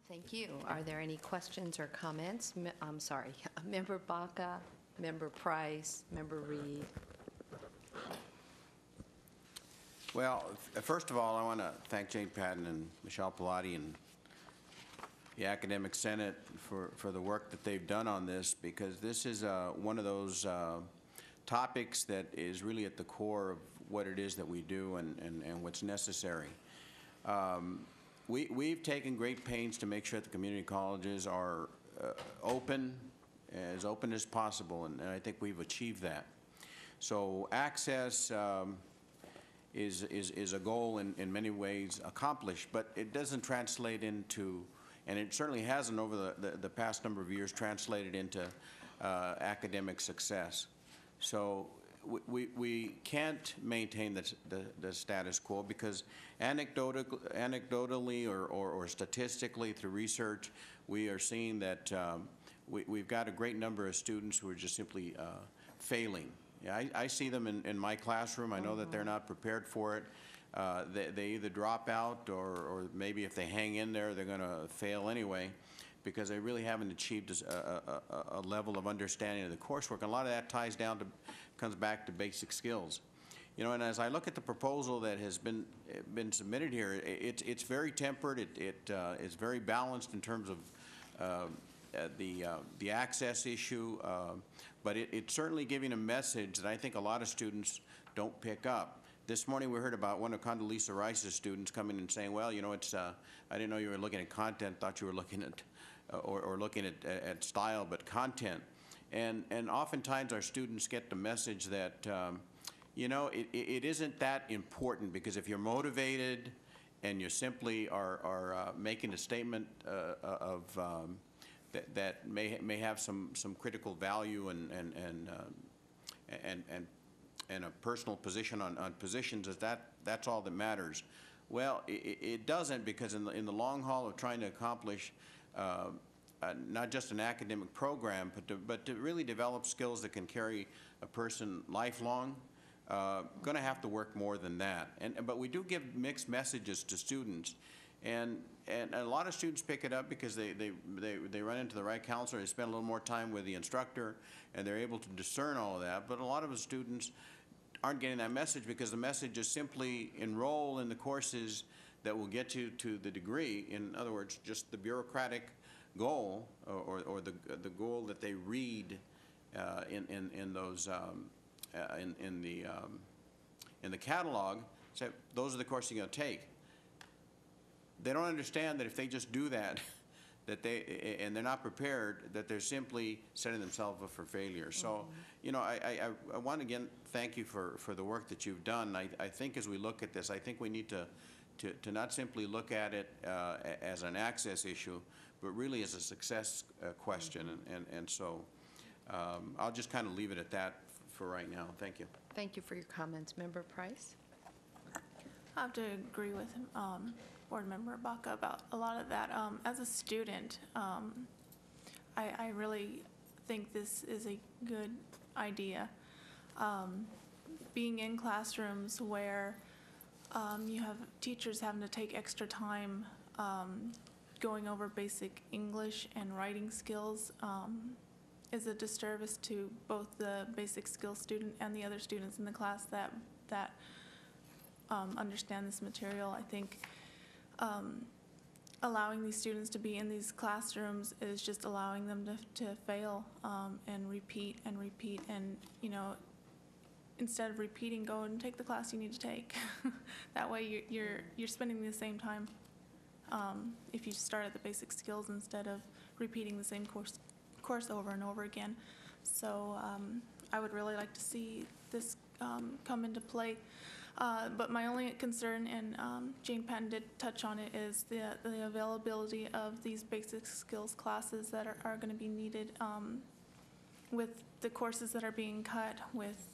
Thank you. Are there any questions or comments? I'm sorry, Member Baca, Member Price, Member Reed. Well, first of all, I want to thank Jane Patton and Michelle Pilati and the Academic Senate for the work that they've done on this, because this is one of those topics that is really at the core of what it is that we do and what's necessary. We've taken great pains to make sure that the community colleges are open as possible, and I think we've achieved that. So access is a goal in many ways accomplished, but it doesn't translate into, and it certainly hasn't over the past number of years translated into academic success. So we can't maintain the status quo, because anecdotally or statistically through research, we are seeing that we've got a great number of students who are just simply failing. Yeah, I see them in my classroom. I know that they're not prepared for it. They either drop out, or maybe if they hang in there, they're going to fail anyway, because they really haven't achieved a level of understanding of the coursework. And a lot of that comes back to basic skills. You know, and as I look at the proposal that has been submitted here, it's very tempered. It's very balanced in terms of the access issue, but it's certainly giving a message that I think a lot of students don't pick up. This morning we heard about one of Condoleezza Rice's students coming and saying, well, you know, I didn't know you were looking at content, thought you were looking at, or looking at style, but content. And oftentimes our students get the message that, you know, it isn't that important, because if you're motivated and you simply are making a statement that may have some critical value and a personal position on positions, that's all that matters. Well, it doesn't, because in the long haul of trying to accomplish not just an academic program, but to really develop skills that can carry a person lifelong, going to have to work more than that. But we do give mixed messages to students. And a lot of students pick it up because they run into the right counselor, they spend a little more time with the instructor, and they're able to discern all of that. But a lot of the students aren't getting that message, because the message is simply enroll in the courses that will get you to the degree. In other words, just the bureaucratic goal, or the goal that they read in those in the catalog. So those are the courses you're going to take. They don't understand that if they just do that, and they're not prepared, that they're simply setting themselves up for failure. So, you know, I want to again thank you for the work that you've done. I think as we look at this, I think we need to not simply look at it as an access issue, but really as a success question. And so I'll just kind of leave it at that for right now. Thank you. Thank you for your comments. Member Price? I have to agree with Board Member Baca about a lot of that. As a student, I really think this is a good idea. Being in classrooms where you have teachers having to take extra time going over basic English and writing skills is a disservice to both the basic skills student and the other students in the class that understand this material. I think allowing these students to be in these classrooms is just allowing them to fail and repeat, and you know, instead of repeating, go and take the class you need to take. That way you're spending the same time if you start at the basic skills instead of repeating the same course over and over again. So I would really like to see this come into play. But my only concern, and Jane Patton did touch on it, is the availability of these basic skills classes that are going to be needed with the courses that are being cut, with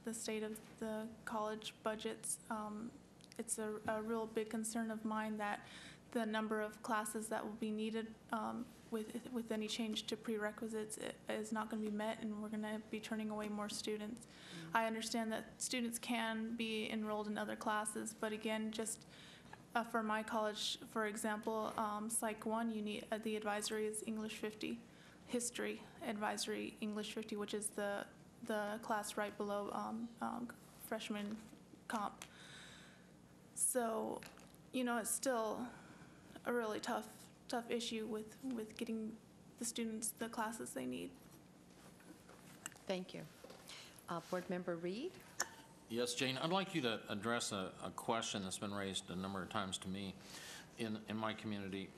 the state of the college budgets. It's a real big concern of mine that the number of classes that will be needed with any change to prerequisites is not going to be met, and we're going to be turning away more students. I understand that students can be enrolled in other classes, but again, just for my college, for example, Psych 1, you need, the advisory is English 50. History advisory English 50, which is the class right below freshman comp. So, you know, it's still a really tough issue with getting the students the classes they need. Thank you. Board Member Reed? Yes, Jane, I'd like you to address a question that's been raised a number of times to me in my community,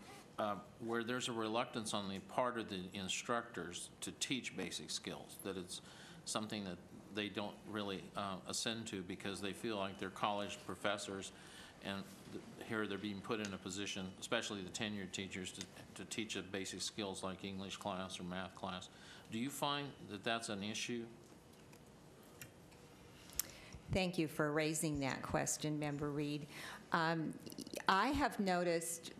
where there's a reluctance on the part of the instructors to teach basic skills, that it's something that they don't really ascend to because they feel like they're college professors, and here they're being put in a position, especially the tenured teachers, to teach basic skills like English class or math class. Do you find that that's an issue? Thank you for raising that question, Member Reed. I have noticed,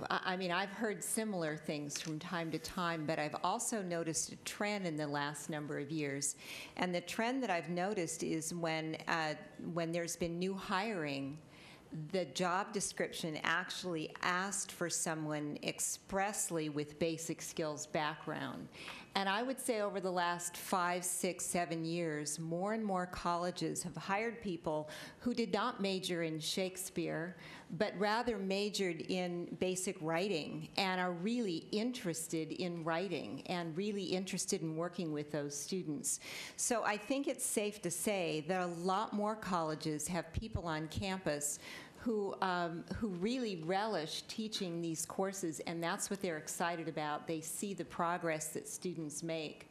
I mean, I've heard similar things from time to time, but I've also noticed a trend in the last number of years. And the trend that I've noticed is when there's been new hiring, the job description actually asked for someone expressly with basic skills background. And I would say over the last 5, 6, 7 years, more and more colleges have hired people who did not major in Shakespeare, but rather majored in basic writing and are really interested in writing and really interested in working with those students. So I think it's safe to say that a lot more colleges have people on campus who really relish teaching these courses, and that's what they're excited about. They see the progress that students make.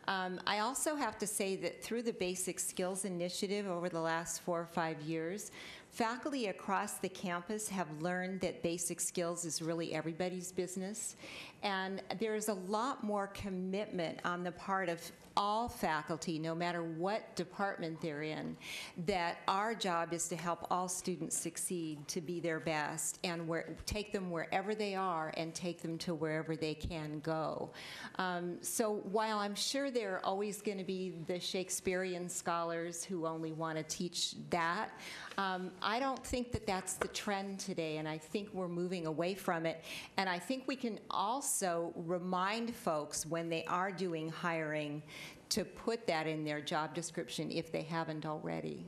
I also have to say that through the Basic Skills Initiative over the last 4 or 5 years, faculty across the campus have learned that basic skills is really everybody's business, and there's a lot more commitment on the part of all faculty, no matter what department they're in, that our job is to help all students succeed, to be their best, and take them wherever they are and take them to wherever they can go. So while I'm sure there are always going to be the Shakespearean scholars who only want to teach that, I don't think that that's the trend today, and I think we're moving away from it. And I think we can also remind folks when they are doing hiring to put that in their job description if they haven't already.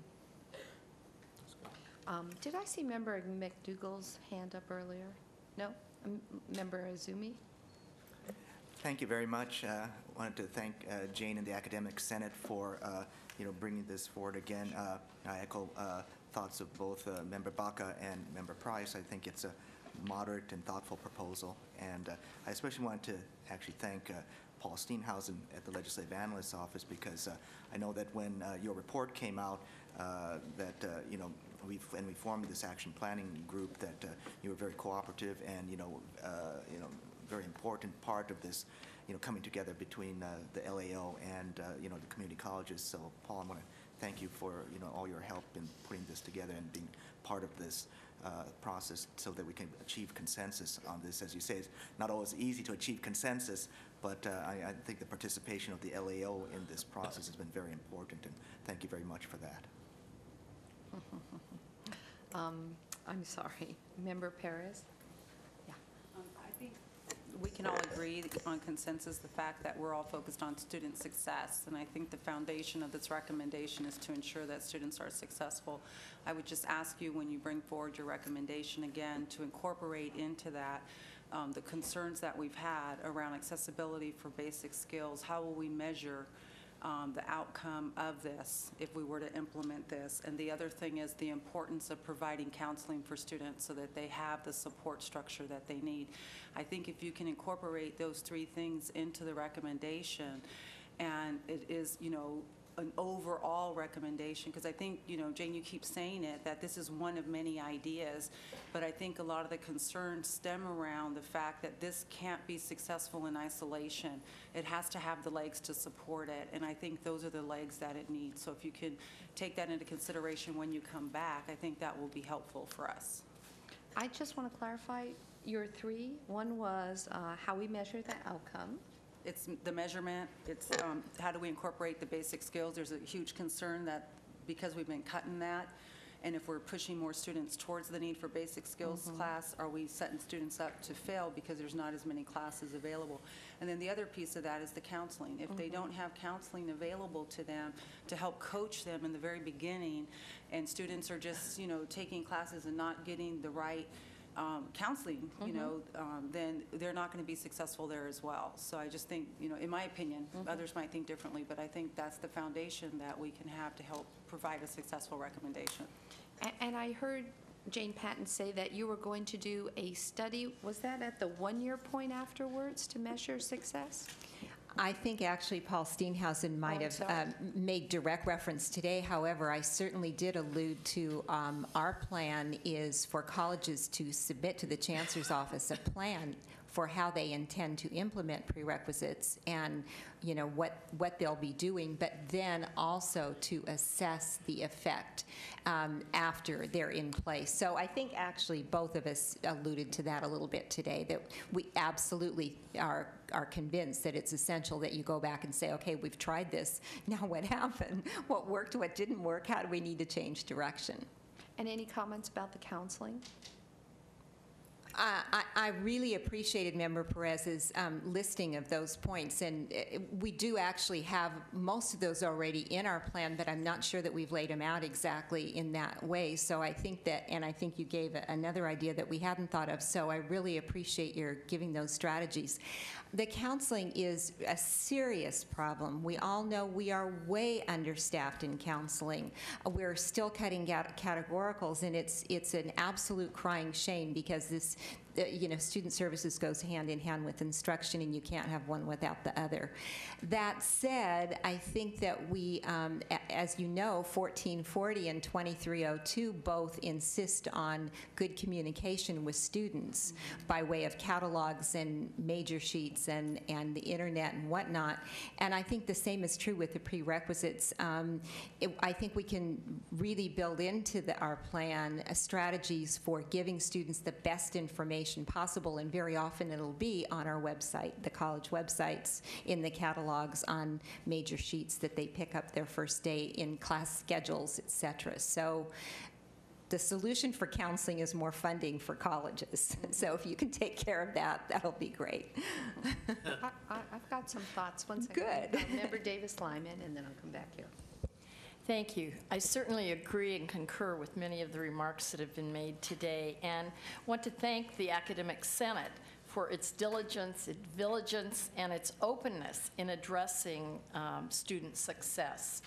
Did I see Member McDougall's hand up earlier? No? Member Azumi? Thank you very much. I wanted to thank Jane and the Academic Senate for bringing this forward again. I echo thoughts of both Member Baca and Member Price. I think it's a moderate and thoughtful proposal, and I especially want to actually thank Paul Steenhausen at the Legislative Analyst's Office, because I know that when your report came out, we formed this action planning group, that you were very cooperative and very important part of this, coming together between the LAO and the community colleges. So Paul, I want to thank you for all your help in putting this together and being part of this process so that we can achieve consensus on this. As you say, it's not always easy to achieve consensus, but I think the participation of the LAO in this process has been very important, and thank you very much for that. I'm sorry. Member Perez? Yeah. I think we can all agree on consensus the fact that we're all focused on student success, and I think the foundation of this recommendation is to ensure that students are successful. I would just ask you, when you bring forward your recommendation again, to incorporate into that the concerns that we've had around accessibility for basic skills. How will we measure the outcome of this if we were to implement this? And the other thing is the importance of providing counseling for students so that they have the support structure that they need. I think if you can incorporate those 3 things into the recommendation, and it is, an overall recommendation, because I think, Jane, you keep saying it, that this is one of many ideas, but I think a lot of the concerns stem around the fact that this can't be successful in isolation. It has to have the legs to support it, and I think those are the legs that it needs. So if you could take that into consideration when you come back, I think that will be helpful for us. I just want to clarify your 3. One was how we measure the outcome. It's the measurement, it's how do we incorporate the basic skills. There's a huge concern that because we've been cutting that, And if we're pushing more students towards the need for basic skills class, are we setting students up to fail because there's not as many classes available? And then the other piece of that is the counseling. If they don't have counseling available to them to help coach them in the very beginning, and students are just, taking classes and not getting the right counseling, then they're not going to be successful there as well. So I just think, in my opinion, others might think differently, but I think that's the foundation that we can have to help provide a successful recommendation. And I heard Jane Patton say that you were going to do a study, was that at the one-year point afterwards to measure success? I think actually Paul Steenhausen might have made direct reference today. However, I certainly did allude to our plan is for colleges to submit to the Chancellor's Office a plan for how they intend to implement prerequisites and, what they'll be doing, but then also to assess the effect after they're in place. So I think actually both of us alluded to that a little bit today, that we absolutely are convinced that it's essential that you go back and say, okay, we've tried this. Now what happened? What worked? What didn't work? How do we need to change direction? And any comments about the counseling? I really appreciated Member Perez's listing of those points, and we do actually have most of those already in our plan, but I'm not sure that we've laid them out exactly in that way. So I think that, and I think you gave another idea that we hadn't thought of, so I really appreciate your giving those strategies. The counseling is a serious problem. We all know we are way understaffed in counseling. We're still cutting categoricals, and it's an absolute crying shame because this, student services goes hand in hand with instruction, and you can't have one without the other. That said, I think that we, as you know, 1440 and 2302 both insist on good communication with students by way of catalogs and major sheets and the internet and whatnot. And I think the same is true with the prerequisites. I think we can really build into our plan strategies for giving students the best information possible, and very often it'll be on our website, the college websites, in the catalogs, on major sheets that they pick up their first day, in class schedules, et cetera. So the solution for counseling is more funding for colleges. So if you can take care of that, that'll be great. I've got some thoughts. One second. Good. Member Davis-Lyman, and then I'll come back here. Thank you. I certainly agree and concur with many of the remarks that have been made today, and want to thank the Academic Senate for its diligence, its vigilance, and its openness in addressing student success.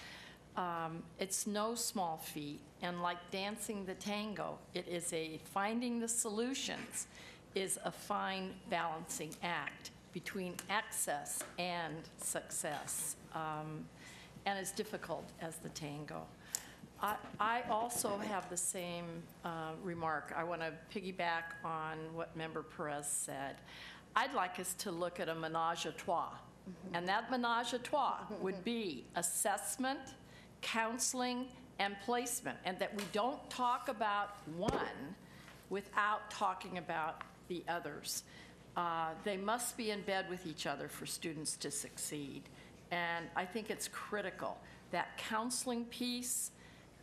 It's no small feat, and like dancing the tango, it is finding the solutions is a fine balancing act between access and success. And as difficult as the tango. I also have the same remark. I want to piggyback on what Member Perez said. I'd like us to look at a menage a trois. And that menage a trois would be assessment, counseling, and placement, and that we don't talk about one without talking about the others. They must be in bed with each other for students to succeed. And I think it's critical. That counseling piece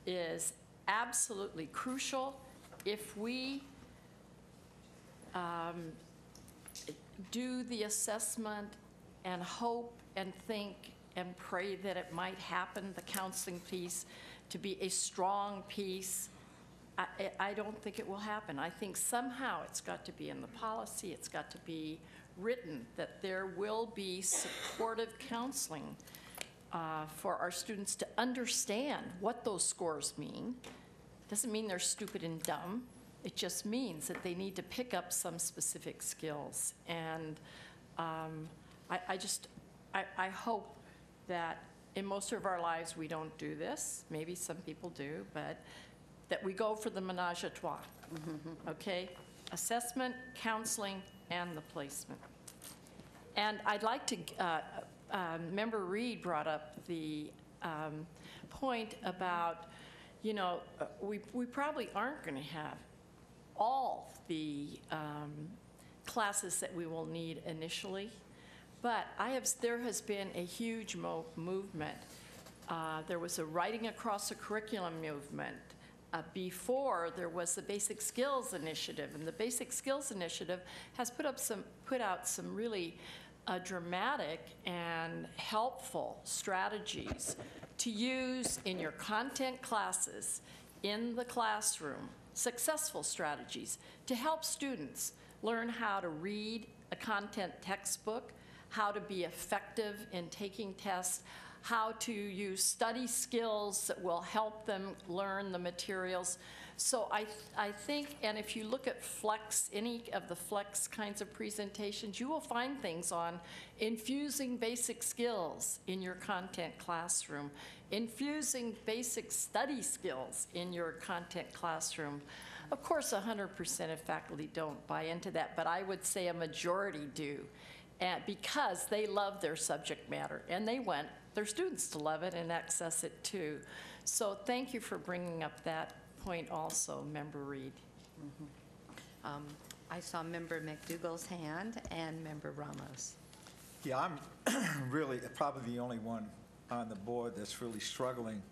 is absolutely crucial. If we do the assessment and hope and think and pray that it might happen, the counseling piece, to be a strong piece, I don't think it will happen. I think somehow it's got to be in the policy, it's got to be written that there will be supportive counseling for our students to understand what those scores mean. Doesn't mean they're stupid and dumb. It just means that they need to pick up some specific skills. And I hope that in most of our lives we don't do this. Maybe some people do, but that we go for the menage a trois, okay? Assessment, counseling, and the placement. And I'd like to, Member Reed brought up the point about, we probably aren't going to have all the classes that we will need initially, but there has been a huge movement. There was a writing across the curriculum movement. Before, there was the Basic Skills Initiative, and the Basic Skills Initiative has put out some really dramatic and helpful strategies to use in your content classes in the classroom, successful strategies to help students learn how to read a content textbook, how to be effective in taking tests, how to use study skills that will help them learn the materials. So I think, and if you look at Flex, any of the Flex kinds of presentations, you will find things on infusing basic skills in your content classroom, infusing basic study skills in your content classroom. Of course, 100% of faculty don't buy into that, but I would say a majority do, because they love their subject matter, and they want their students to love it and access it too. So thank you for bringing up that point also, Member Reed. I saw Member McDougall's hand and Member Ramos. Yeah, I'm really probably the only one on the board that's really struggling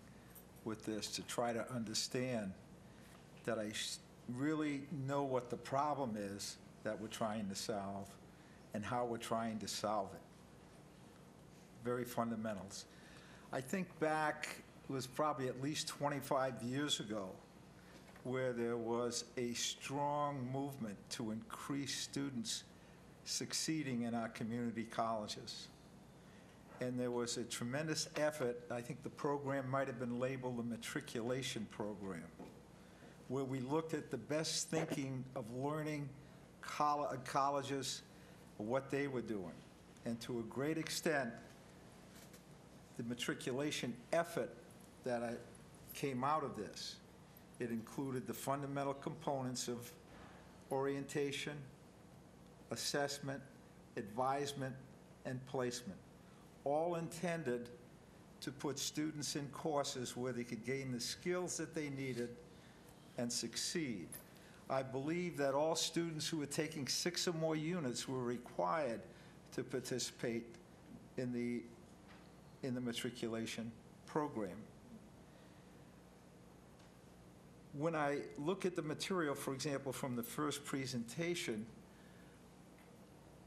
with this to try to understand that I really know what the problem is that we're trying to solve and how we're trying to solve it. Very fundamentals. I think back, it was probably at least 25 years ago, where there was a strong movement to increase students succeeding in our community colleges. And there was a tremendous effort, I think the program might have been labeled the matriculation program, where we looked at the best thinking of learning colleges, what they were doing. And to a great extent, the matriculation effort that came out of this, it included the fundamental components of orientation, assessment, advisement, and placement, all intended to put students in courses where they could gain the skills that they needed and succeed. I believe that all students who were taking 6 or more units were required to participate in the matriculation program. When I look at the material, for example, from the first presentation,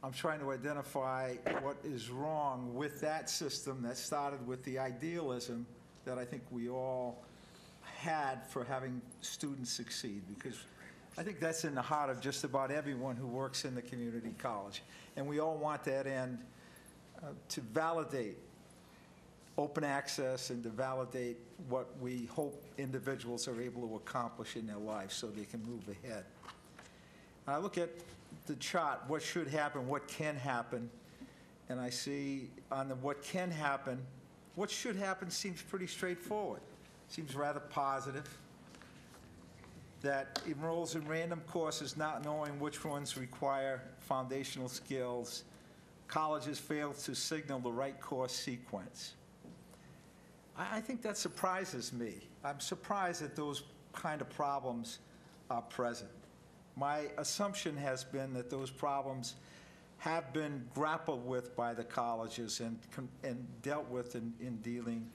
I'm trying to identify what is wrong with that system that started with the idealism that I think we all had for having students succeed, because I think that's in the heart of just about everyone who works in the community college. And we all want that end to validate open access and to validate what we hope individuals are able to accomplish in their lives so they can move ahead. I look at the chart, what should happen, what can happen, and I see on the what can happen, what should happen seems pretty straightforward. Seems rather positive. That enrolls in random courses not knowing which ones require foundational skills. Colleges fail to signal the right course sequence. I think that surprises me. I'm surprised that those kind of problems are present. My assumption has been that those problems have been grappled with by the colleges and dealt with in dealing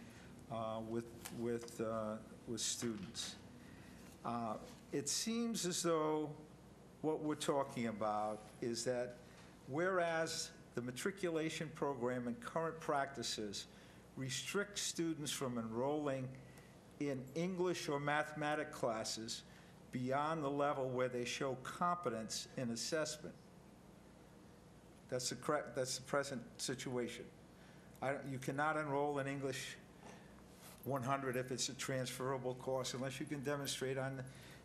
with students. It seems as though what we're talking about is that whereas the matriculation program and current practices restrict students from enrolling in English or mathematics classes beyond the level where they show competence in assessment. That's the present situation. You cannot enroll in English 100 if it's a transferable course unless you can demonstrate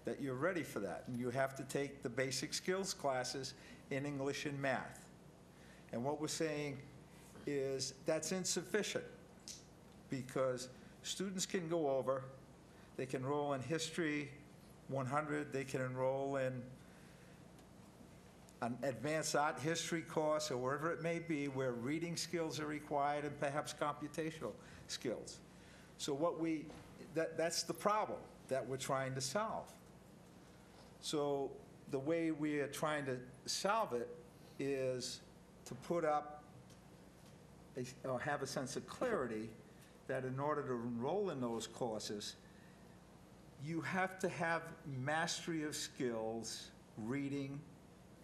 that you're ready for that. And you have to take the basic skills classes in English and math. And what we're saying is that's insufficient, because students can go over, they can enroll in history 100, they can enroll in an advanced art history course or wherever it may be where reading skills are required and perhaps computational skills. So that's the problem that we're trying to solve. So the way we are trying to solve it is to put up or have a sense of clarity that in order to enroll in those courses, you have to have mastery of skills, reading,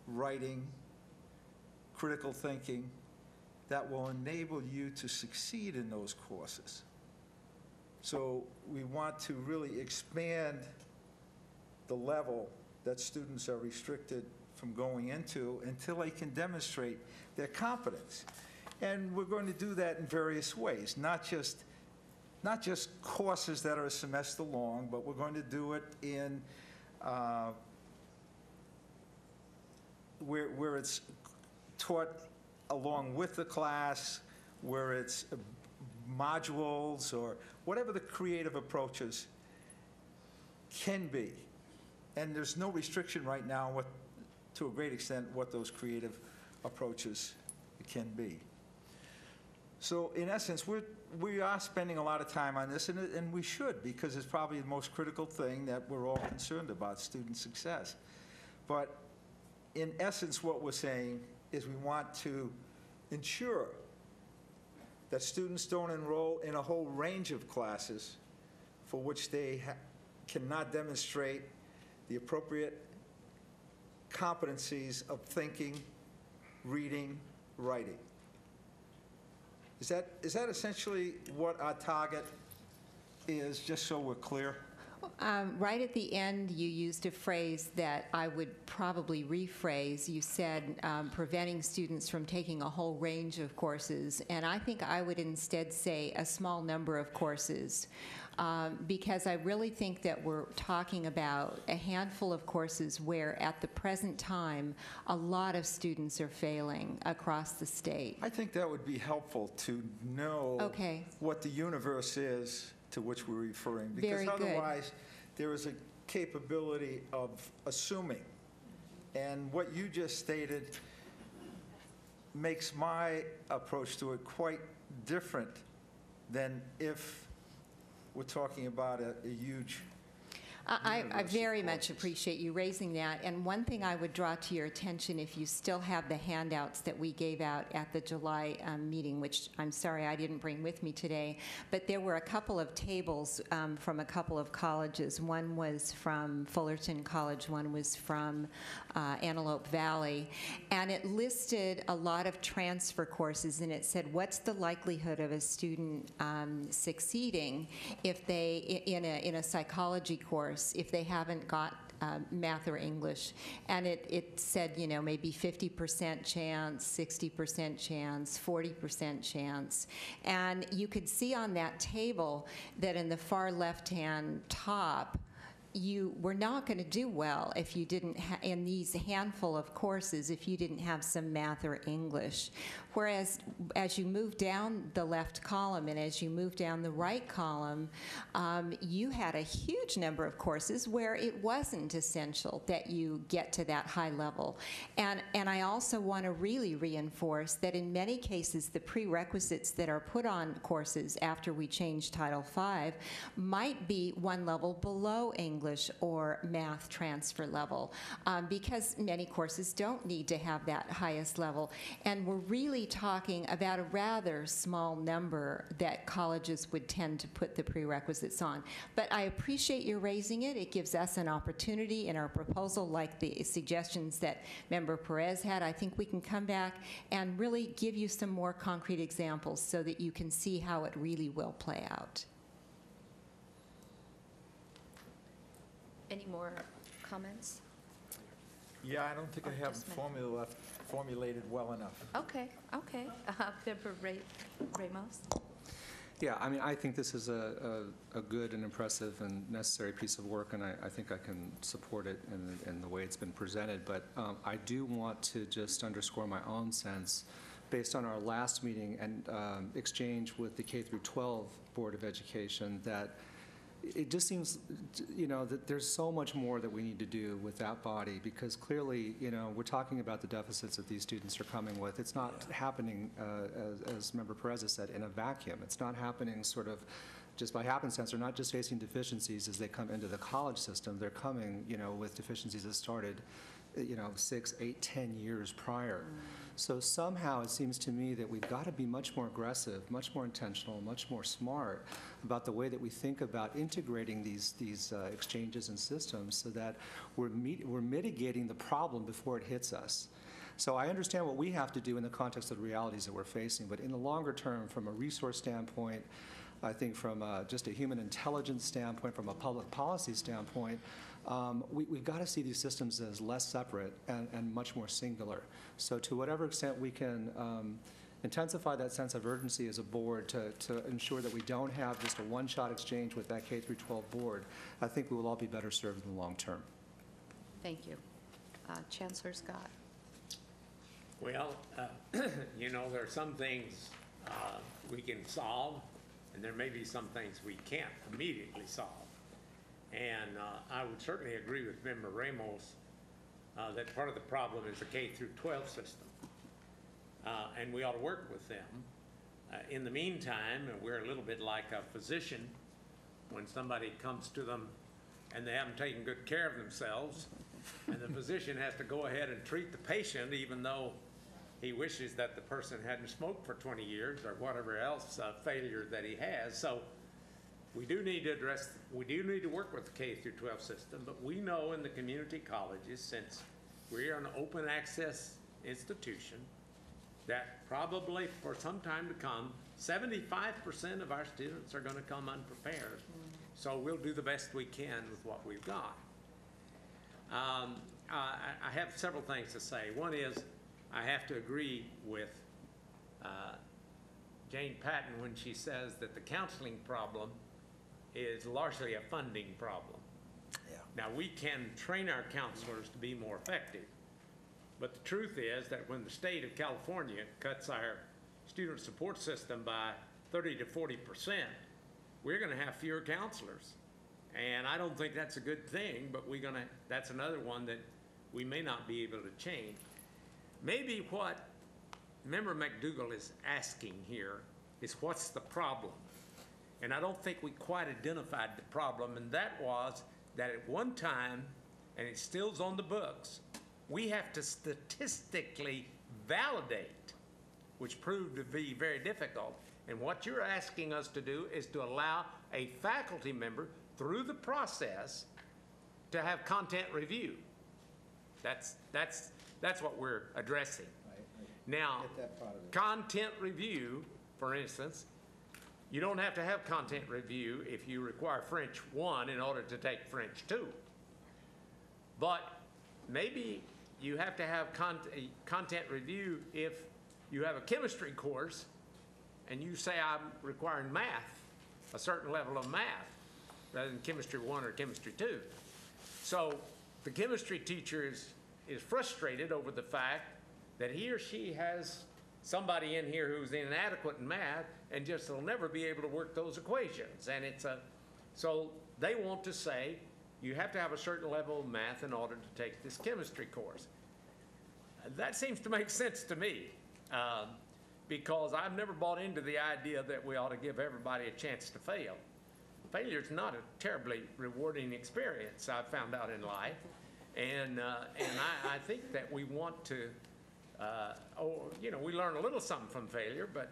writing, critical thinking, that will enable you to succeed in those courses. So we want to really expand the level that students are restricted from going into until they can demonstrate their competence. And we're going to do that in various ways, not just courses that are a semester long, but we're going to do it in where it's taught along with the class, where it's modules or whatever the creative approaches can be. And there's no restriction right now, to a great extent, what those creative approaches can be. So in essence, we are spending a lot of time on this, and we should, because it's probably the most critical thing that we're all concerned about, student success. But in essence, what we're saying is we want to ensure that students don't enroll in a whole range of classes for which they cannot demonstrate the appropriate competencies of thinking, reading, writing. Is that essentially what our target is, just so we're clear? Right at the end, you used a phrase that I would probably rephrase. You said preventing students from taking a whole range of courses, and I think I would instead say a small number of courses, because I really think that we're talking about a handful of courses where, at the present time, a lot of students are failing across the state. I think that would be helpful to know what the universe is to which we're referring, because Very good. Otherwise there is a capability of assuming. And what you just stated makes my approach to it quite different than if we're talking about a huge I very much courses. appreciate you raising that. And one thing I would draw to your attention, if you still have the handouts that we gave out at the July meeting, which I'm sorry I didn't bring with me today, but there were a couple of tables from a couple of colleges. One was from Fullerton College, one was from Antelope Valley, and it listed a lot of transfer courses, and it said, what's the likelihood of a student succeeding if they, in a psychology course, if they haven't got math or English? And it said, you know, maybe 50% chance, 60% chance, 40% chance. And you could see on that table that in the far left-hand top, you were not going to do well if you didn't, in these handful of courses, if you didn't have some math or English. Whereas as you move down the left column and as you move down the right column, you had a huge number of courses where it wasn't essential that you get to that high level. And I also want to really reinforce that in many cases, the prerequisites that are put on courses after we change Title V might be one level below English or math transfer level, because many courses don't need to have that highest level. And we're really talking about a rather small number that colleges would tend to put the prerequisites on. But I appreciate your raising it. It gives us an opportunity in our proposal, like the suggestions that Member Perez had. I think we can come back and really give you some more concrete examples so that you can see how it really will play out. Any more comments? Yeah, I don't think I have formulated well enough. Okay. Member Ramos? Yeah, I mean, I think this is a good and impressive and necessary piece of work, and I think I can support it in the way it's been presented. But I do want to just underscore my own sense, based on our last meeting and exchange with the K-12 Board of Education, that it just seems, you know, that there's so much more that we need to do with that body, because clearly, you know, we're talking about the deficits that these students are coming with. It's not happening, as Member Perez has said, in a vacuum. It's not happening sort of just by happenstance. They're not just facing deficiencies as they come into the college system. They're coming, you know, with deficiencies that started, you know, 6, 8, 10 years prior. So somehow it seems to me that we've got to be much more aggressive, much more intentional, much more smart about the way that we think about integrating these exchanges and systems so that we're mitigating the problem before it hits us. So I understand what we have to do in the context of the realities that we're facing, but in the longer term, from a resource standpoint, I think from just a human intelligence standpoint, from a public policy standpoint, we've got to see these systems as less separate and much more singular. So to whatever extent we can intensify that sense of urgency as a board to ensure that we don't have just a one-shot exchange with that K through 12 board, I think we will all be better served in the long term. Thank you. Chancellor Scott. Well, you know, there are some things we can solve, and there may be some things we can't immediately solve. And I would certainly agree with Member Ramos that part of the problem is the K through 12 system. And we ought to work with them. In the meantime, we're a little bit like a physician when somebody comes to them and they haven't taken good care of themselves, and the physician has to go ahead and treat the patient even though he wishes that the person hadn't smoked for 20 years or whatever else failure that he has. So we do need to work with the K through 12 system, but we know in the community colleges, since we're an open access institution, that probably for some time to come, 75% of our students are going to come unprepared. So we'll do the best we can with what we've got. I have several things to say. One is, I have to agree with Jane Patton when she says that the counseling problem is largely a funding problem. Yeah. Now, we can train our counselors to be more effective, but the truth is that when the state of California cuts our student support system by 30 to 40%, we're going to have fewer counselors. And I don't think that's a good thing, but that's another one that we may not be able to change. Maybe what Member McDougall is asking here is what's the problem? And I don't think we quite identified the problem, and that was that at one time, and it still's on the books, we have to statistically validate, which proved to be very difficult. And what you're asking us to do is to allow a faculty member through the process to have content review. That's what we're addressing. Now, content review, for instance, you don't have to have content review if you require French 1 in order to take French 2. But maybe you have to have content review if you have a chemistry course and you say I'm requiring math, a certain level of math, rather than chemistry 1 or chemistry 2. So the chemistry teacher is frustrated over the fact that he or she has somebody in here who's inadequate in math and just will never be able to work those equations. And so they want to say, you have to have a certain level of math in order to take this chemistry course. That seems to make sense to me, because I've never bought into the idea that we ought to give everybody a chance to fail. Failure is not a terribly rewarding experience, I've found out in life. And I think that we want to, we learn a little something from failure, but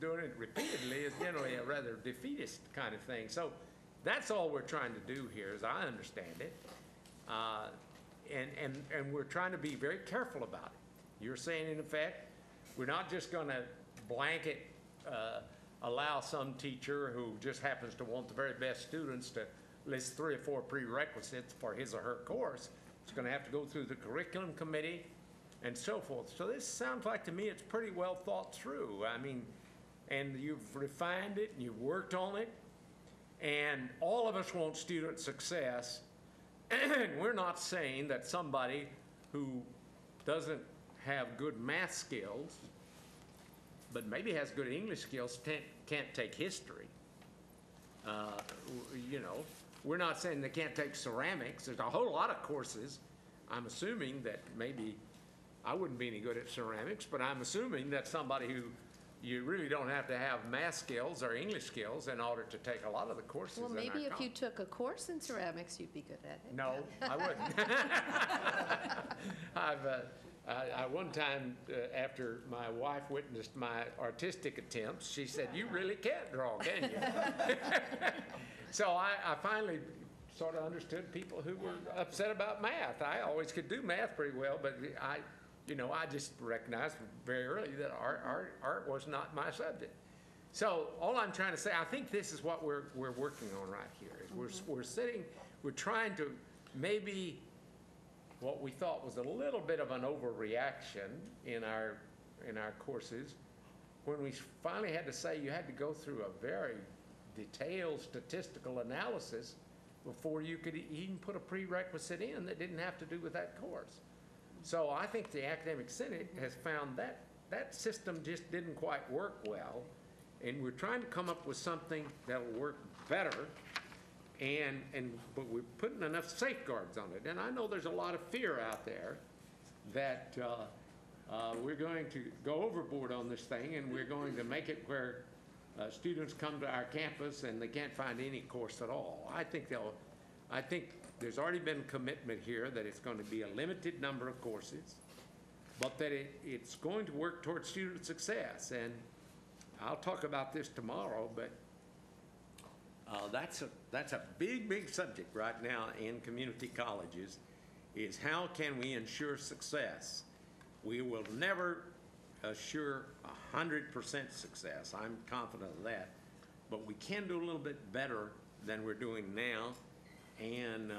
doing it repeatedly is generally a rather defeatist kind of thing. So that's all we're trying to do here, as I understand it. And we're trying to be very careful about it. You're saying, in effect, we're not just going to blanket allow some teacher who just happens to want the very best students to list 3 or 4 prerequisites for his or her course. It's going to have to go through the curriculum committee and so forth. So this sounds like to me it's pretty well thought through. I mean, and you've refined it and you've worked on it. And all of us want student success. And we're not saying that somebody who doesn't have good math skills, but maybe has good English skills, can't take history. We're not saying they can't take ceramics. There's a whole lot of courses. I'm assuming that maybe I wouldn't be any good at ceramics, but I'm assuming that somebody who you really don't have to have math skills or English skills in order to take a lot of the courses. Well, maybe if you took a course in ceramics, you'd be good at it. No, I wouldn't. One time, after my wife witnessed my artistic attempts, she said, "You really can't draw, can you?" So I finally sort of understood people who were upset about math. I always could do math pretty well, but I just recognized very early that art was not my subject. So all I'm trying to say, I think this is what we're working on right here. Is we're trying to maybe what we thought was a little bit of an overreaction in our courses, when we finally had to say you had to go through a very detailed statistical analysis before you could even put a prerequisite in that didn't have to do with that course. So I think the Academic Senate has found that that system just didn't quite work well, and we're trying to come up with something that'll work better. But we're putting enough safeguards on it. And I know there's a lot of fear out there that we're going to go overboard on this thing, and we're going to make it where students come to our campus and they can't find any course at all. I think there's already been commitment here that it's going to be a limited number of courses, but that it's going to work towards student success. And I'll talk about this tomorrow, but that's a big subject right now in community colleges, is how can we ensure success? We will never assure 100% success. I'm confident of that. But we can do a little bit better than we're doing now, and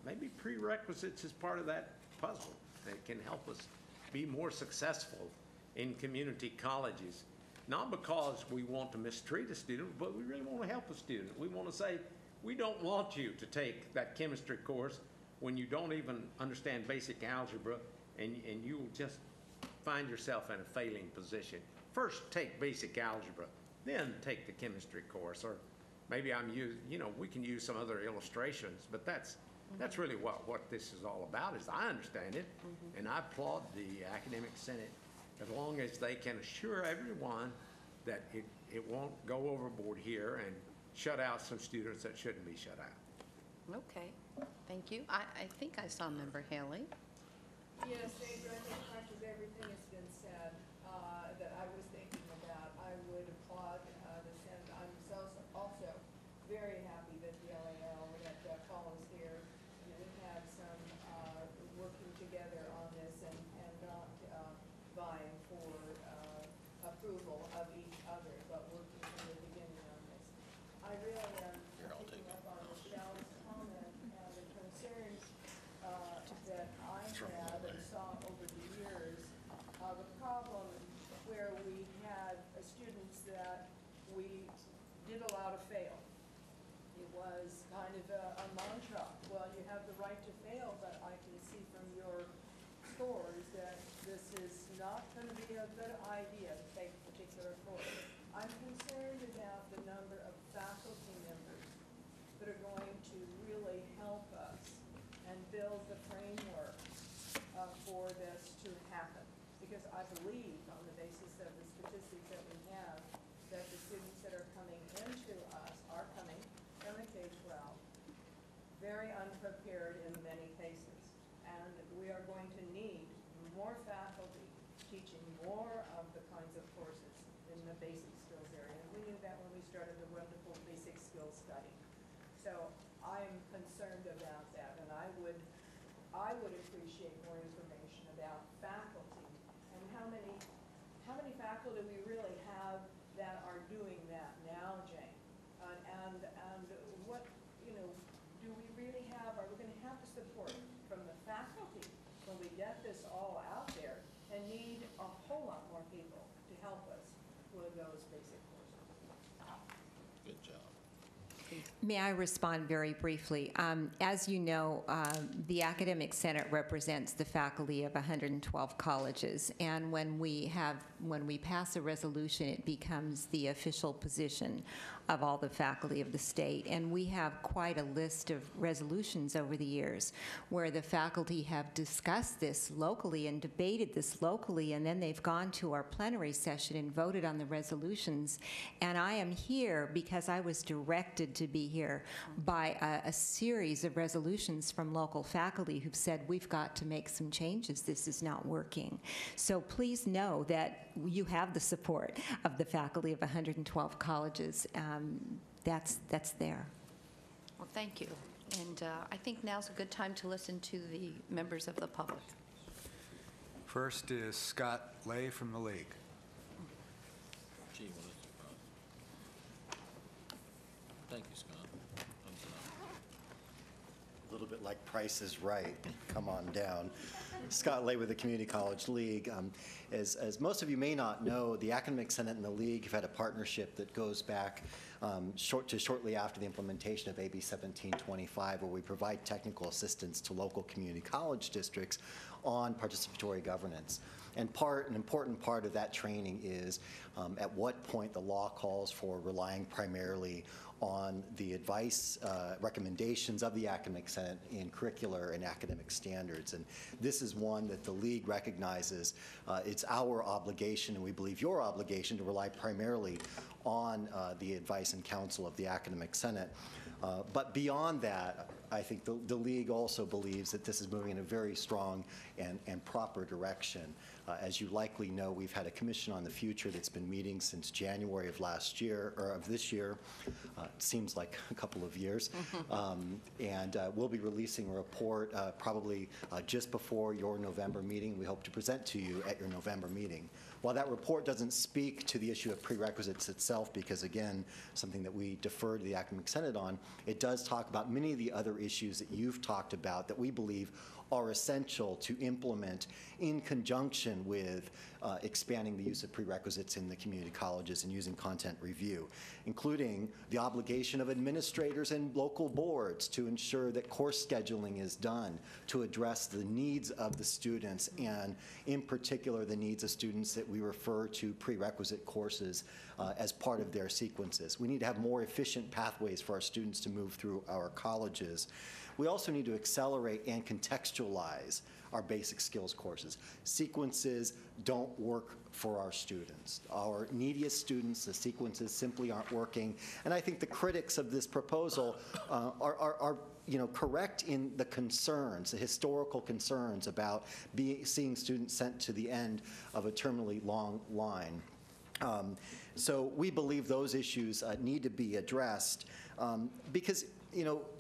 maybe prerequisites is part of that puzzle that can help us be more successful in community colleges. Not because we want to mistreat a student, but we really want to help a student. We want to say, we don't want you to take that chemistry course when you don't even understand basic algebra, and you'll just find yourself in a failing position. First, take basic algebra, then take the chemistry course. Or maybe we can use some other illustrations, but that's really what this is all about, as I understand it. And I applaud the Academic Senate, as long as they can assure everyone that it won't go overboard here and shut out some students that shouldn't be shut out. Okay, thank you. I think I saw Member Haley. Yes, Sandra, I think much of everything has been said that I was thinking about. I would applaud the Senate. I'm also very happy that the LAL, that Paul is here, and we have some working together on this and not vying for approval of each other, but working from the beginning on this. I really am picking up on Michelle's comment and the concerns that I had and saw over the years of a problem where we had students that we did allow to fail. It was kind of a mantra. Well, you have the right to fail, but I can see from your scores that this is not going to be a good idea to take a particular course. I'm concerned about the number of faculty members that are going to really help us and build the framework for this to happen. Because I believe, on the basis of the statistics that we have, that the students that are coming into us are coming from the K-12 very unprepared in many cases. And we are going to need more faculty teaching more of the kinds of courses in the basic skills area. And we knew that when we started the wonderful basic skills study. So I'm concerned about that, and I would appreciate more information about faculty and how many faculty we really have that are doing that now, Jane, and what do we really have? Are we going to have the support from the faculty when we get this all out there, and need a whole lot more people to help us with those basic courses? Good job. May I respond very briefly? As you know, the Academic Senate represents the faculty of 112 colleges, and when we pass a resolution, it becomes the official position of all the faculty of the state. And we have quite a list of resolutions over the years where the faculty have discussed this locally and debated this locally, and then they've gone to our plenary session and voted on the resolutions. And I am here because I was directed to be here by a series of resolutions from local faculty who've said, we've got to make some changes. This is not working. So please know that you have the support of the faculty of 112 colleges. That's there. Well, thank you. And I think now's a good time to listen to the members of the public. First is Scott Lay from the League. Gee, what a surprise. Thank you, Scott. Thumbs up. A little bit like Price is Right, come on down. Scott Lay with the Community College League. As most of you may not know, the Academic Senate and the League have had a partnership that goes back shortly after the implementation of AB 1725, where we provide technical assistance to local community college districts on participatory governance. And an important part of that training is at what point the law calls for relying primarily on the advice, recommendations of the Academic Senate in curricular and academic standards. And this is one that the League recognizes it's our obligation, and we believe your obligation, to rely primarily on the advice and counsel of the Academic Senate. But beyond that, I think the League also believes that this is moving in a very strong and proper direction. As you likely know, we've had a commission on the future that's been meeting since January of last year, or of this year. It seems like a couple of years. And we'll be releasing a report probably just before your November meeting. We hope to present to you at your November meeting. While that report doesn't speak to the issue of prerequisites itself, because again, something that we defer to the Academic Senate on, it does talk about many of the other issues that you've talked about that we believe are essential to implement in conjunction with expanding the use of prerequisites in the community colleges and using content review, including the obligation of administrators and local boards to ensure that course scheduling is done to address the needs of the students, and in particular the needs of students that we refer to prerequisite courses as part of their sequences. We need to have more efficient pathways for our students to move through our colleges. We also need to accelerate and contextualize our basic skills courses. Sequences don't work for our students. Our neediest students, the sequences simply aren't working. And I think the critics of this proposal are correct in the concerns, the historical concerns about seeing students sent to the end of a terminally long line. So we believe those issues need to be addressed because,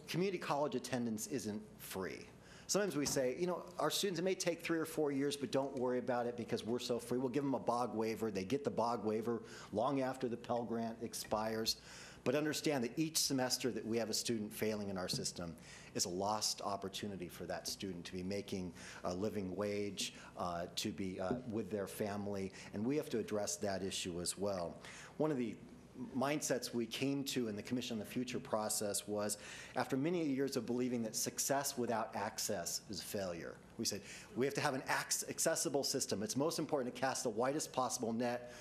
community college attendance isn't free. Sometimes we say, our students, it may take 3 or 4 years, but don't worry about it because we're so free. We'll give them a BOG waiver. They get the BOG waiver long after the Pell Grant expires. But understand that each semester that we have a student failing in our system is a lost opportunity for that student to be making a living wage, to be with their family, and we have to address that issue as well. One of the mindsets we came to in the Commission on the Future process was, after many years of believing that success without access is a failure, we said we have to have an accessible system. It's most important to cast the widest possible net,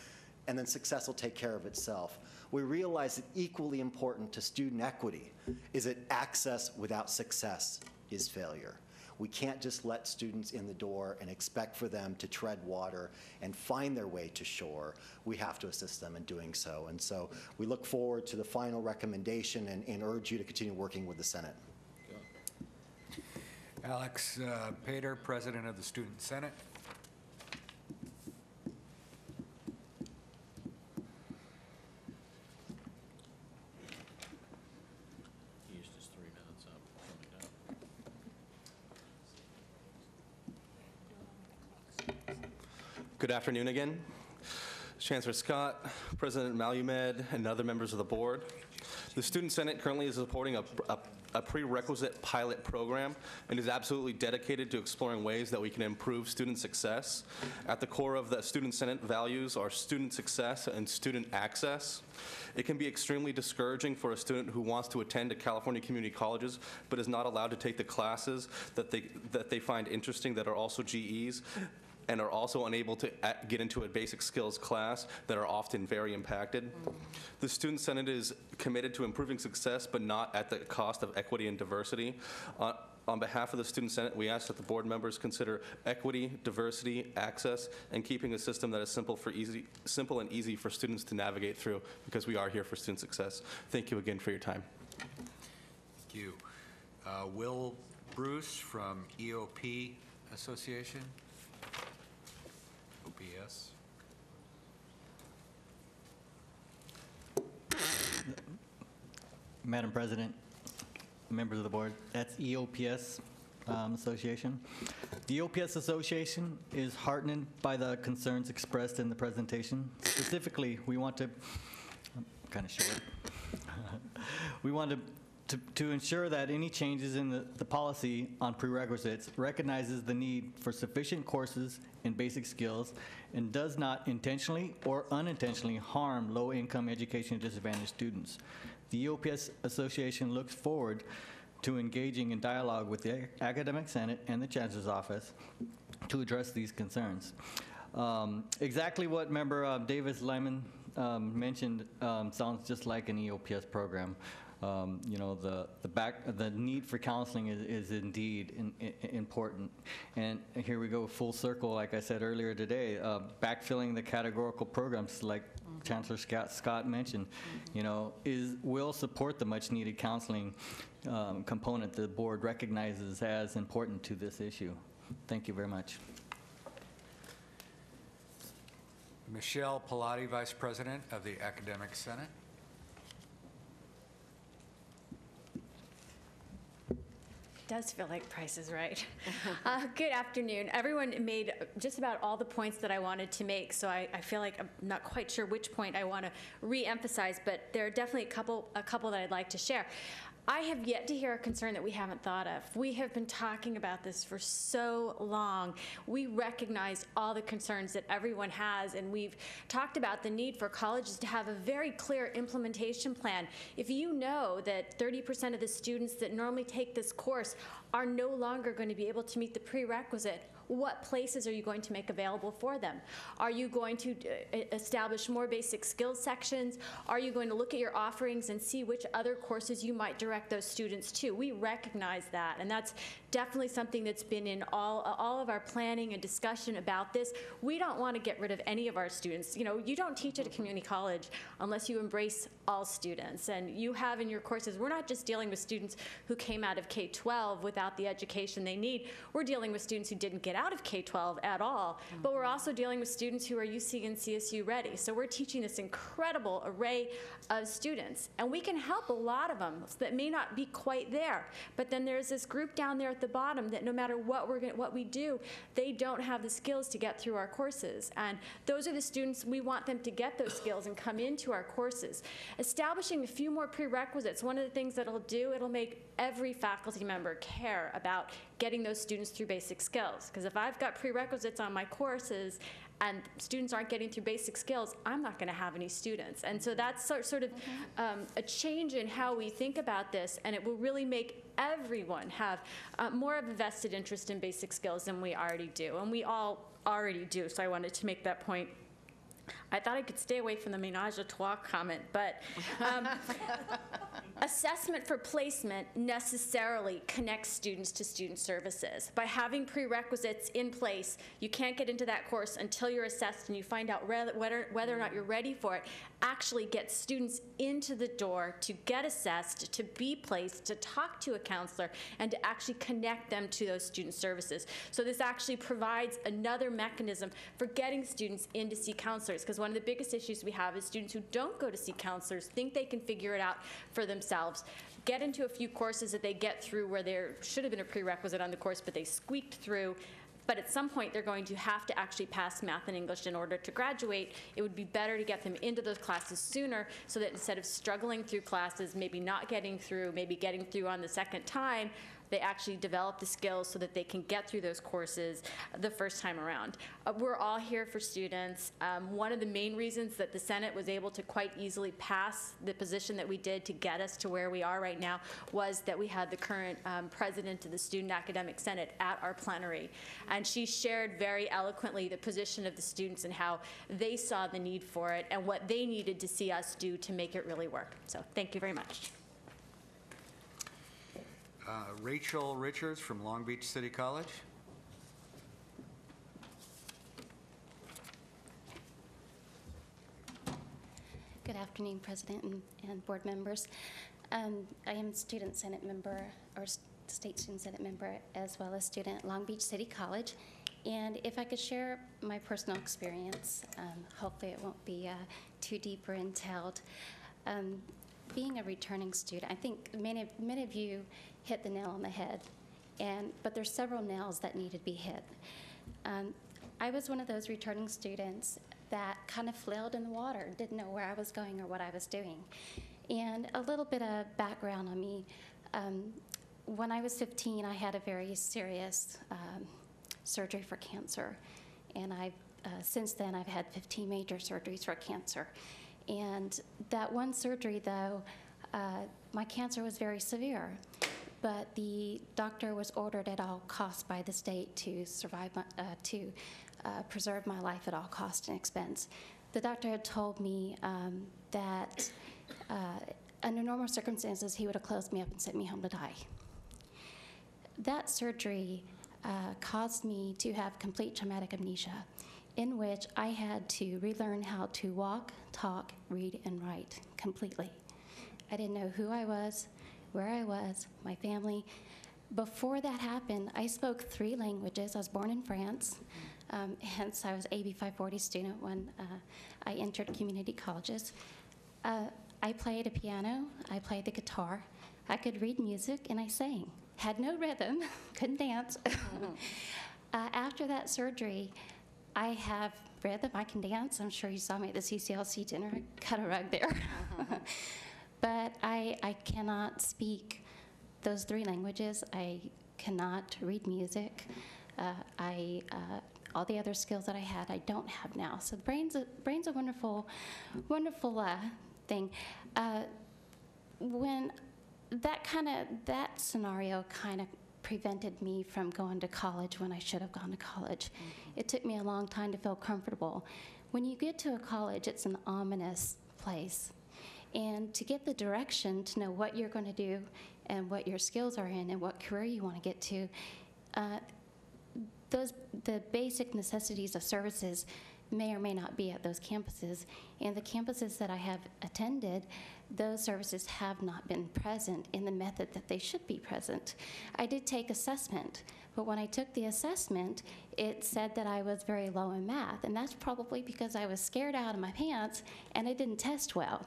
and then success will take care of itself. We realize that equally important to student equity is that access without success is failure. We can't just let students in the door and expect for them to tread water and find their way to shore. We have to assist them in doing so. And so we look forward to the final recommendation and urge you to continue working with the Senate. Alex Pater, President of the Student Senate. He used his 3 minutes up. Good afternoon again. Chancellor Scott, President Malumed, and other members of the board. The Student Senate currently is supporting a prerequisite pilot program and is absolutely dedicated to exploring ways that we can improve student success. At the core of the Student Senate values are student success and student access. It can be extremely discouraging for a student who wants to attend to California community colleges but is not allowed to take the classes that they find interesting that are also GEs, and are also unable to get into a basic skills class that are often very impacted. The Student Senate is committed to improving success, but not at the cost of equity and diversity. On behalf of the Student Senate, we ask that the board members consider equity, diversity, access, and keeping a system that is simple and easy for students to navigate through, because we are here for student success. Thank you again for your time. Thank you. Will Bruce from EOP Association. OPS. Madam President, members of the board, that's EOPS Association. The EOPS Association is heartened by the concerns expressed in the presentation. Specifically, we want to, I'm kind of short. We want to ensure that any changes in the policy on prerequisites recognizes the need for sufficient courses in basic skills and does not intentionally or unintentionally harm low-income education disadvantaged students. The EOPS Association looks forward to engaging in dialogue with the Academic Senate and the Chancellor's Office to address these concerns. Exactly what Member Davis Lyman mentioned sounds just like an EOPS program. You know, the need for counseling is indeed important. And here we go full circle, like I said earlier today, backfilling the categorical programs like Chancellor Scott mentioned, you know, will support the much needed counseling component the board recognizes as important to this issue. Thank you very much. Michelle Pilati, Vice President of the Academic Senate. Does feel like Price is Right. Good afternoon. Everyone made just about all the points that I wanted to make, so I feel like I'm not quite sure which point I want to re-emphasize, but there are definitely a couple that I'd like to share. I have yet to hear a concern that we haven't thought of. We have been talking about this for so long. We recognize all the concerns that everyone has, and we've talked about the need for colleges to have a very clear implementation plan. If you know that 30% of the students that normally take this course are no longer going to be able to meet the prerequisite, what places are you going to make available for them? Are you going to establish more basic skills sections? Are you going to look at your offerings and see which other courses you might direct those students to? We recognize that, and that's definitely something that's been in all of our planning and discussion about this. We don't want to get rid of any of our students. You know, you don't teach at a community college unless you embrace all students, and you have in your courses, we're not just dealing with students who came out of K-12 without the education they need. We're dealing with students who didn't get out of K-12 at all, but we're also dealing with students who are UC and CSU ready. So we're teaching this incredible array of students, and we can help a lot of them that may not be quite there. But then there's this group down there at the bottom that no matter what we do, they don't have the skills to get through our courses. And those are the students, we want them to get those skills and come into our courses. Establishing a few more prerequisites, one of the things that it'll do, it'll make every faculty member care about getting those students through basic skills. Because if I've got prerequisites on my courses and students aren't getting through basic skills, I'm not going to have any students. And so that's sort of a change in how we think about this, and it will really make everyone have more of a vested interest in basic skills than we already do. And we all already do, so I wanted to make that point. I thought I could stay away from the ménage à trois comment, but assessment for placement necessarily connects students to student services. By having prerequisites in place, you can't get into that course until you're assessed and you find out whether or not you're ready for it. Actually get students into the door to get assessed, to be placed, to talk to a counselor, and to actually connect them to those student services. So this actually provides another mechanism for getting students in to see counselors, because one of the biggest issues we have is students who don't go to see counselors think they can figure it out for themselves, get into a few courses that they get through where there should have been a prerequisite on the course, but they squeaked through. But at some point, they're going to have to actually pass math and English in order to graduate. It would be better to get them into those classes sooner so that instead of struggling through classes, maybe not getting through, maybe getting through on the second time, they actually develop the skills so that they can get through those courses the first time around. We're all here for students. One of the main reasons that the Senate was able to quite easily pass the position that we did to get us to where we are right now was that we had the current president of the Student Academic Senate at our plenary. And she shared very eloquently the position of the students and how they saw the need for it and what they needed to see us do to make it really work. So thank you very much. Rachel Richards from Long Beach City College. Good afternoon, President and board members. I am Student Senate member, or State Student Senate member, as well as student at Long Beach City College. And if I could share my personal experience, hopefully it won't be too deep or entailed. Being a returning student, I think many of you hit the nail on the head, but there's several nails that need to be hit. I was one of those returning students that kind of flailed in the water, didn't know where I was going or what I was doing. And a little bit of background on me. When I was 15, I had a very serious surgery for cancer. And since then, I've had 15 major surgeries for cancer. And that one surgery, though, my cancer was very severe. But the doctor was ordered at all costs by the state to preserve my life at all cost and expense. The doctor had told me that under normal circumstances, he would have closed me up and sent me home to die. That surgery caused me to have complete traumatic amnesia, in which I had to relearn how to walk, talk, read, and write completely. I didn't know who I was, where I was, my family. Before that happened, I spoke 3 languages. I was born in France, hence I was AB 540 student when I entered community colleges. I played a piano, I played the guitar, I could read music, and I sang. Had no rhythm, couldn't dance. After that surgery, I have rhythm, I can dance. I'm sure you saw me at the CCLC dinner, I cut a rug there. But I cannot speak those 3 languages. I cannot read music. All the other skills that I had, I don't have now. So brain's a wonderful, wonderful thing. When that scenario kind of prevented me from going to college when I should have gone to college. It took me a long time to feel comfortable. When you get to a college, it's an ominous place. And to get the direction to know what you're going to do and what your skills are in and what career you want to get to, the basic necessities of services may or may not be at those campuses. And the campuses that I have attended, those services have not been present in the method that they should be present. I did take assessment, but when I took the assessment, it said that I was very low in math, and that's probably because I was scared out of my pants and I didn't test well.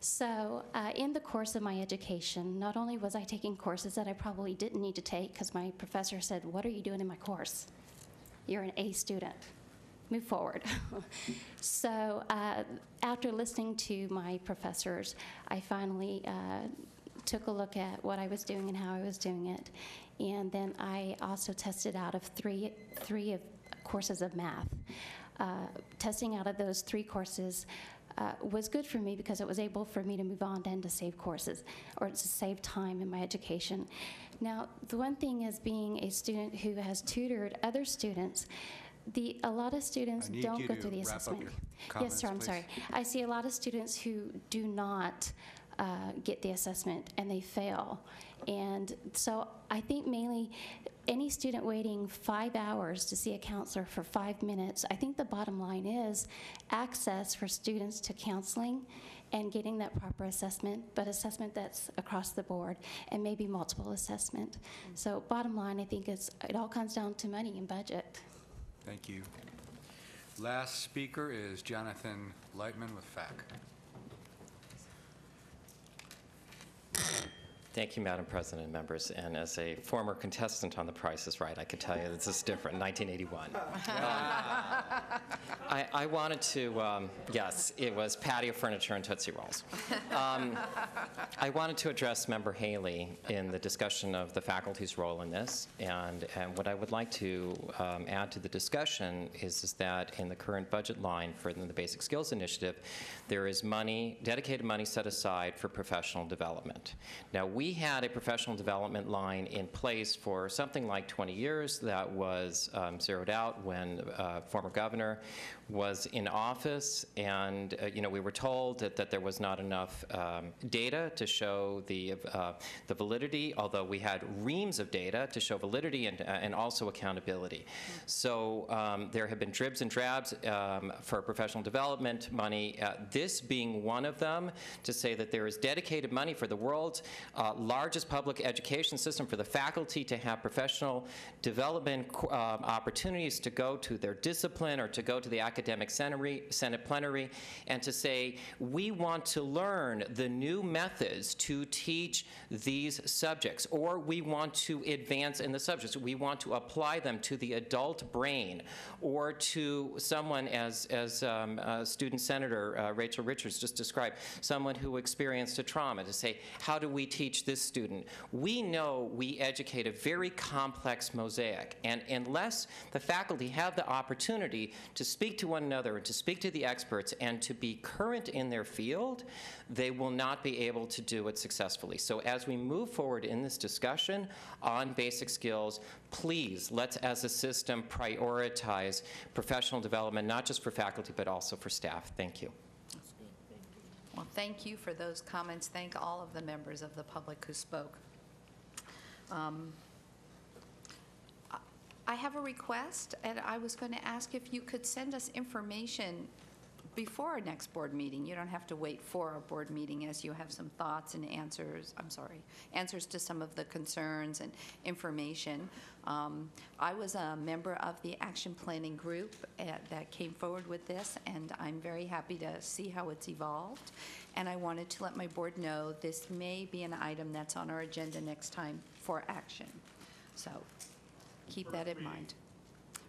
So in the course of my education, not only was I taking courses that I probably didn't need to take because my professor said, "What are you doing in my course? You're an A student. Move forward." So after listening to my professors, I finally took a look at what I was doing and how I was doing it. And then I also tested out of three courses of math. Testing out of those 3 courses was good for me because it was able for me to move on then to save courses or to save time in my education. Now, the one thing is being a student who has tutored other students, a lot of students don't go through the assessment. Yes, sir, I'm sorry. I see a lot of students who do not get the assessment and they fail. And so I think mainly any student waiting 5 hours to see a counselor for 5 minutes, I think the bottom line is access for students to counseling and getting that proper assessment, but assessment that's across the board and maybe multiple assessment. So bottom line, I think it all comes down to money and budget. Thank you. Last speaker is Jonathan Lightman with FAC. Thank you, Madam President and members. And as a former contestant on The Price is Right, I can tell you this is different, 1981. I wanted to, yes, it was patio furniture and Tootsie Rolls. I wanted to address Member Haley in the discussion of the faculty's role in this. And what I would like to add to the discussion is that in the current budget line for the Basic Skills Initiative, there is money, dedicated money set aside for professional development. Now, we we had a professional development line in place for something like 20 years that was zeroed out when former governor was in office, and we were told that there was not enough data to show the validity, although we had reams of data to show validity and also accountability. So there have been dribs and drabs for professional development money, this being one of them, to say that there is dedicated money for the world's largest public education system for the faculty to have professional development opportunities to go to their discipline or to go to the academic Senate plenary and to say, we want to learn the new methods to teach these subjects, or we want to advance in the subjects. We want to apply them to the adult brain, or to someone, as Student Senator Rachel Richards just described, someone who experienced a trauma, to say, how do we teach this student? We know we educate a very complex mosaic, and unless the faculty have the opportunity to speak to one another and to speak to the experts and to be current in their field, they will not be able to do it successfully. So as we move forward in this discussion on basic skills, please, let's as a system prioritize professional development, not just for faculty, but also for staff. Thank you. Well, thank you for those comments. Thank all of the members of the public who spoke. I have a request, and I was going to ask if you could send us information before our next board meeting. You don't have to wait for our board meeting, as you have some thoughts and answers, answers to some of the concerns and information. I was a member of the action planning group that came forward with this, and I'm very happy to see how it's evolved. And I wanted to let my board know this may be an item that's on our agenda next time for action. So keep that in mind.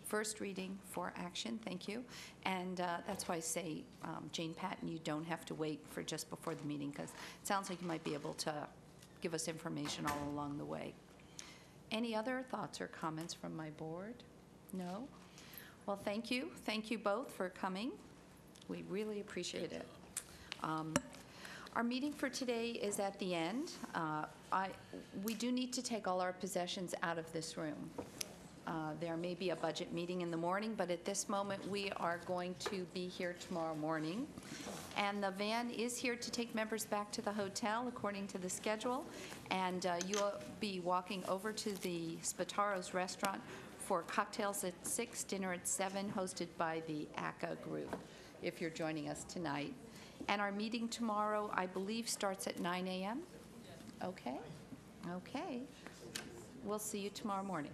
First reading for action, thank you. And that's why I say, Jane Patton, you don't have to wait for just before the meeting, because it sounds like you might be able to give us information all along the way. Any other thoughts or comments from my board? No? Well, thank you. Thank you both for coming. We really appreciate it. Our meeting for today is at the end. We do need to take all our possessions out of this room. There may be a budget meeting in the morning, but at this moment, we are going to be here tomorrow morning. And the van is here to take members back to the hotel according to the schedule. And you'll be walking over to the Spataro's restaurant for cocktails at 6, dinner at 7, hosted by the ACA group, if you're joining us tonight. And our meeting tomorrow, I believe, starts at 9 a.m.? Okay. Okay. We'll see you tomorrow morning.